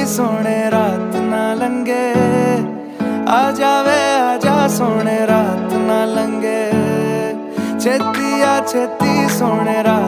सोने रात ना लंगे, आ जावे आजा सोने रात ना लंगे, छेती आ छेती सोने रात